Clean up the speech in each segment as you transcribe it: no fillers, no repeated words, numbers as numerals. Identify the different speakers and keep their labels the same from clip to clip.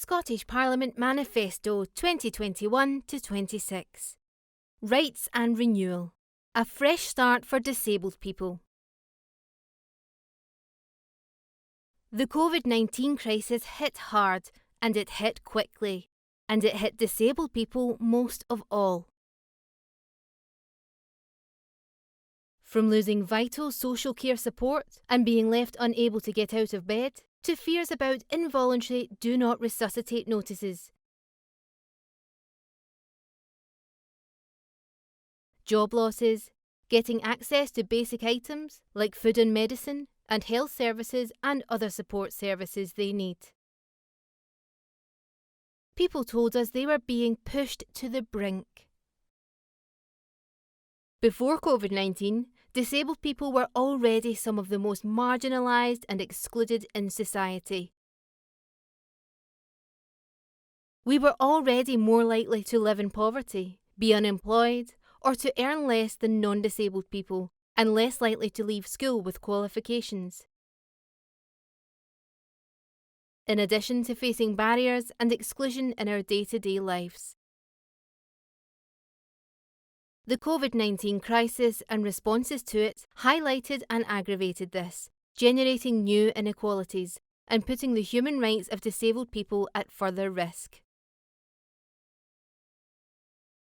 Speaker 1: Scottish Parliament Manifesto 2021-26. Rights and Renewal. A fresh start for disabled people. The COVID-19 crisis hit hard, and it hit quickly, and it hit disabled people most of all. From losing vital social care support and being left unable to get out of bed, to fears about involuntary do not resuscitate notices. Job losses, getting access to basic items like food and medicine, and health services and other support services they need. People told us they were being pushed to the brink. Before COVID-19, disabled people were already some of the most marginalised and excluded in society. We were already more likely to live in poverty, be unemployed, or to earn less than non-disabled people, and less likely to leave school with qualifications. In addition to facing barriers and exclusion in our day-to-day lives. The COVID-19 crisis and responses to it highlighted and aggravated this, generating new inequalities and putting the human rights of disabled people at further risk.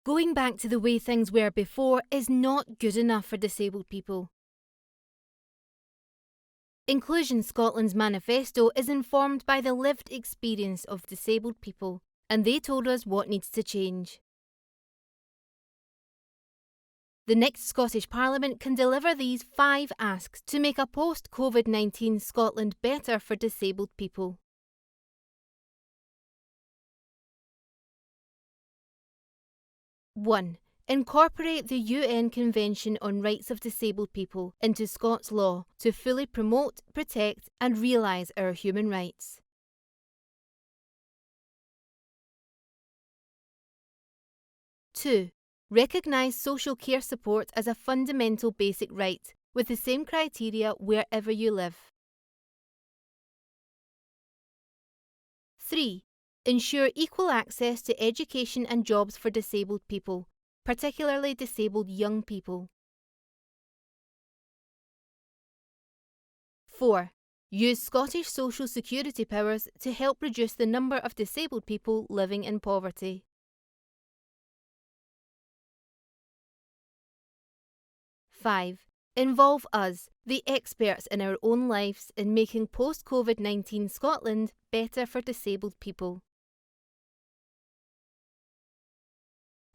Speaker 1: Going back to the way things were before is not good enough for disabled people. Inclusion Scotland's manifesto is informed by the lived experience of disabled people, and they told us what needs to change. The next Scottish Parliament can deliver these 5 asks to make a post-COVID-19 Scotland better for disabled people. One, incorporate the UN Convention on Rights of Disabled People into Scots law to fully promote, protect and realise our human rights. 2. Recognise social care support as a fundamental basic right, with the same criteria wherever you live. 3. Ensure equal access to education and jobs for disabled people, particularly disabled young people. 4. Use Scottish social security powers to help reduce the number of disabled people living in poverty. 5. Involve us, the experts in our own lives, in making post-COVID-19 Scotland better for disabled people.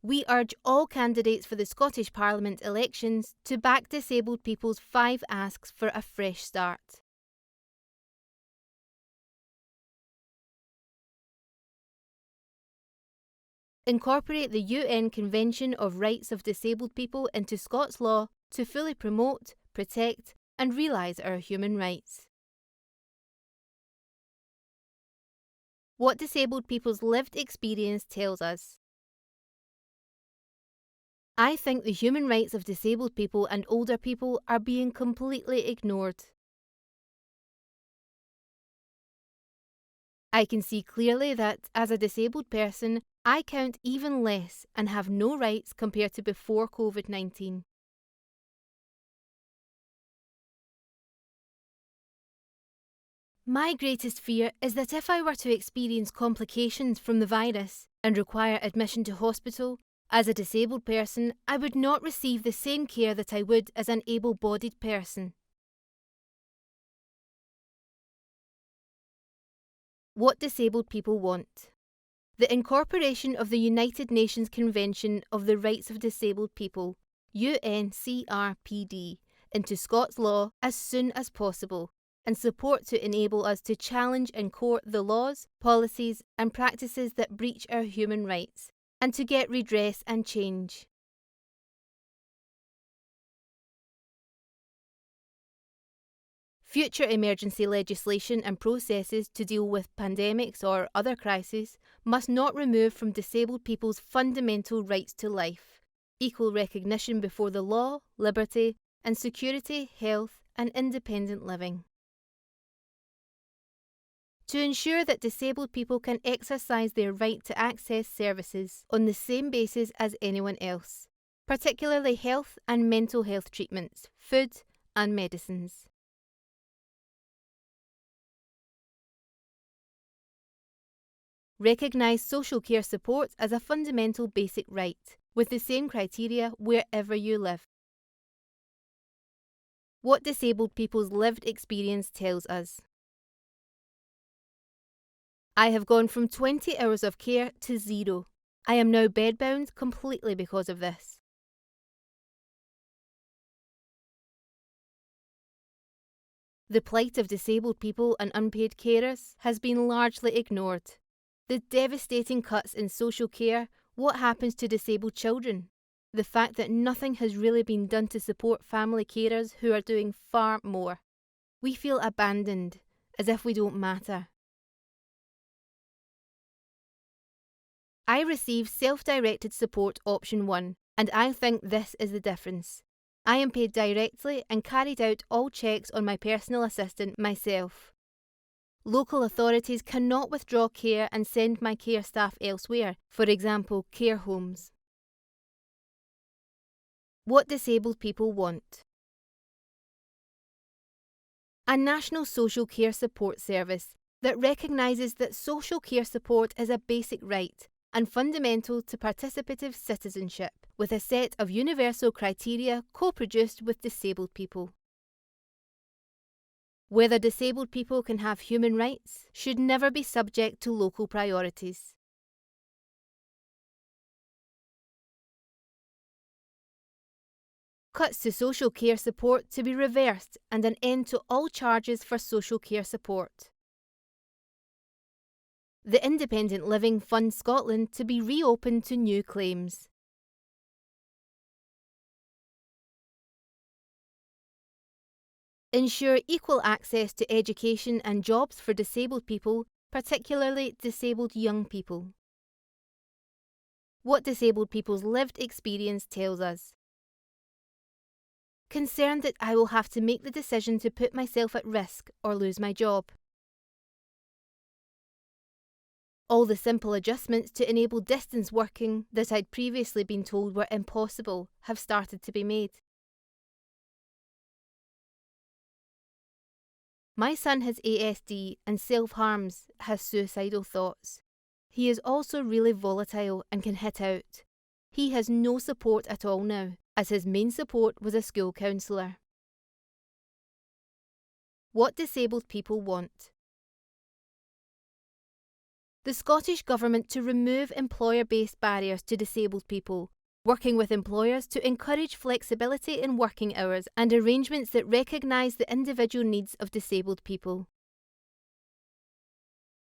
Speaker 1: We urge all candidates for the Scottish Parliament elections to back disabled people's 5 asks for a fresh start. Incorporate the UN Convention of Rights of Disabled People into Scots law to fully promote, protect and realise our human rights. What disabled people's lived experience tells us. I think the human rights of disabled people and older people are being completely ignored. I can see clearly that, as a disabled person, I count even less and have no rights compared to before COVID-19. My greatest fear is that if I were to experience complications from the virus and require admission to hospital, as a disabled person, I would not receive the same care that I would as an able-bodied person. What disabled people want. The incorporation of the United Nations Convention of the Rights of Disabled People, UNCRPD, into Scots law as soon as possible, and support to enable us to challenge in court the laws, policies and practices that breach our human rights, and to get redress and change. Future emergency legislation and processes to deal with pandemics or other crises must not remove from disabled people's fundamental rights to life, equal recognition before the law, liberty and security, health and independent living. to ensure that disabled people can exercise their right to access services on the same basis as anyone else, particularly health and mental health treatments, food and medicines. Recognise social care support as a fundamental basic right, with the same criteria wherever you live. What disabled people's lived experience tells us. I have gone from 20 hours of care to 0. I am now bedbound completely because of this. The plight of disabled people and unpaid carers has been largely ignored. The devastating cuts in social care, what happens to disabled children? The fact that nothing has really been done to support family carers who are doing far more. We feel abandoned, as if we don't matter. I receive self-directed support option 1, and I think this is the difference. I am paid directly and carried out all checks on my personal assistant myself. Local authorities cannot withdraw care and send my care staff elsewhere, for example, care homes. What disabled people want. A national social care support service that recognises that social care support is a basic right and fundamental to participative citizenship, with a set of universal criteria co-produced with disabled people. Whether disabled people can have human rights should never be subject to local priorities. Cuts to social care support to be reversed and an end to all charges for social care support. The Independent Living Fund Scotland to be reopened to new claims. Ensure equal access to education and jobs for disabled people, particularly disabled young people. What disabled people's lived experience tells us. Concerned that I will have to make the decision to put myself at risk or lose my job. All the simple adjustments to enable distance working that I'd previously been told were impossible have started to be made. My son has ASD and self-harms, has suicidal thoughts. He is also really volatile and can hit out. He has no support at all now, as his main support was a school counsellor. What disabled people want. The Scottish Government to remove employer-based barriers to disabled people, working with employers to encourage flexibility in working hours and arrangements that recognise the individual needs of disabled people.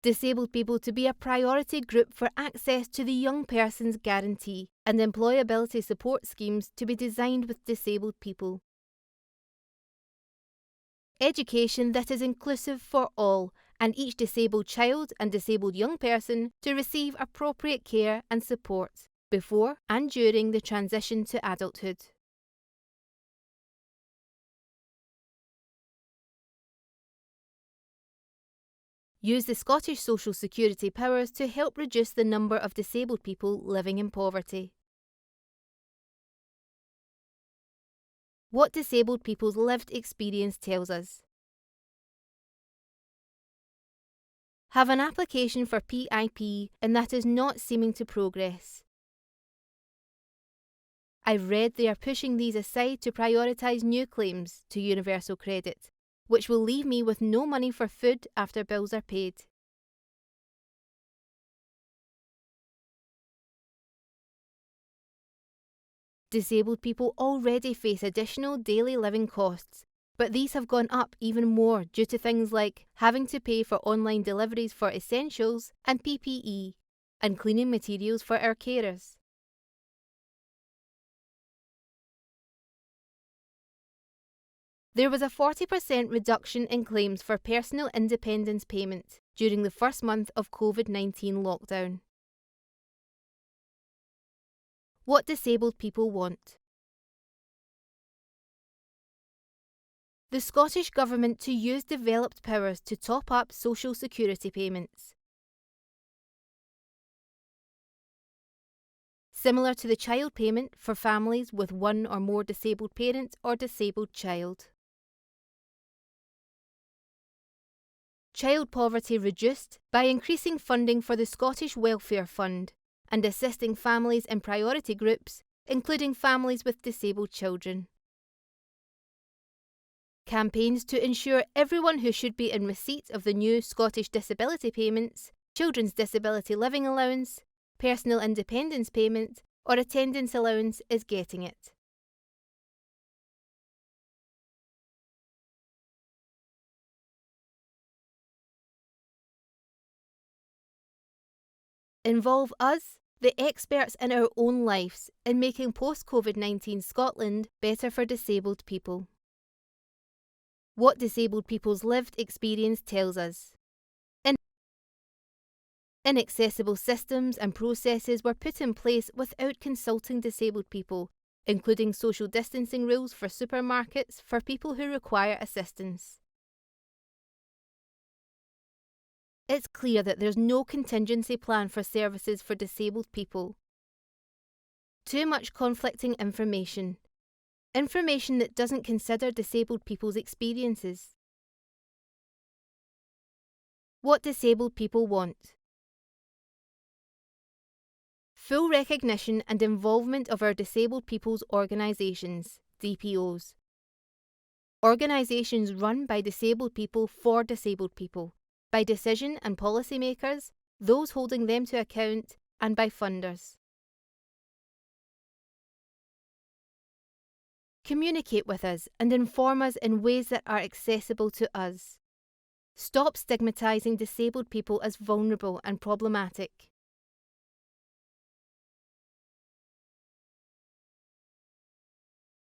Speaker 1: Disabled people to be a priority group for access to the Young Persons Guarantee and employability support schemes to be designed with disabled people. Education that is inclusive for all, and each disabled child and disabled young person to receive appropriate care and support before and during the transition to adulthood. Use the Scottish Social Security powers to help reduce the number of disabled people living in poverty. What disabled people's lived experience tells us. Have an application for PIP and that is not seeming to progress. I've read they are pushing these aside to prioritise new claims to universal credit, which will leave me with no money for food after bills are paid. Disabled people already face additional daily living costs, but these have gone up even more due to things like having to pay for online deliveries for essentials and PPE, and cleaning materials for our carers. There was a 40% reduction in claims for personal independence payment during the first month of COVID-19 lockdown. What disabled people want. the Scottish Government to use developed powers to top up social security payments. Similar to the child payment for families with one or more disabled parents or disabled child. Child poverty reduced by increasing funding for the Scottish Welfare Fund and assisting families in priority groups, including families with disabled children. Campaigns to ensure everyone who should be in receipt of the new Scottish disability payments, children's disability living allowance, personal independence payment, or attendance allowance is getting it. Involve us, the experts in our own lives, in making post-COVID-19 Scotland better for disabled people. What disabled people's lived experience tells us. Inaccessible systems and processes were put in place without consulting disabled people, including social distancing rules for supermarkets for people who require assistance. It's clear that there's no contingency plan for services for disabled people. Too much conflicting information. Information that doesn't consider disabled people's experiences. What disabled people want. Full recognition and involvement of our disabled people's organisations, DPOs. Organisations run by disabled people for disabled people, by decision and policymakers, those holding them to account, and by funders. Communicate with us and inform us in ways that are accessible to us. Stop stigmatising disabled people as vulnerable and problematic.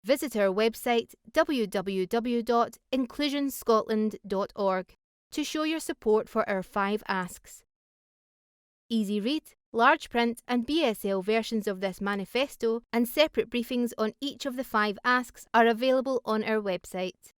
Speaker 1: Visit our website www.inclusionscotland.org to show your support for our 5 asks. Easy read, large print and BSL versions of this manifesto and separate briefings on each of the 5 asks are available on our website.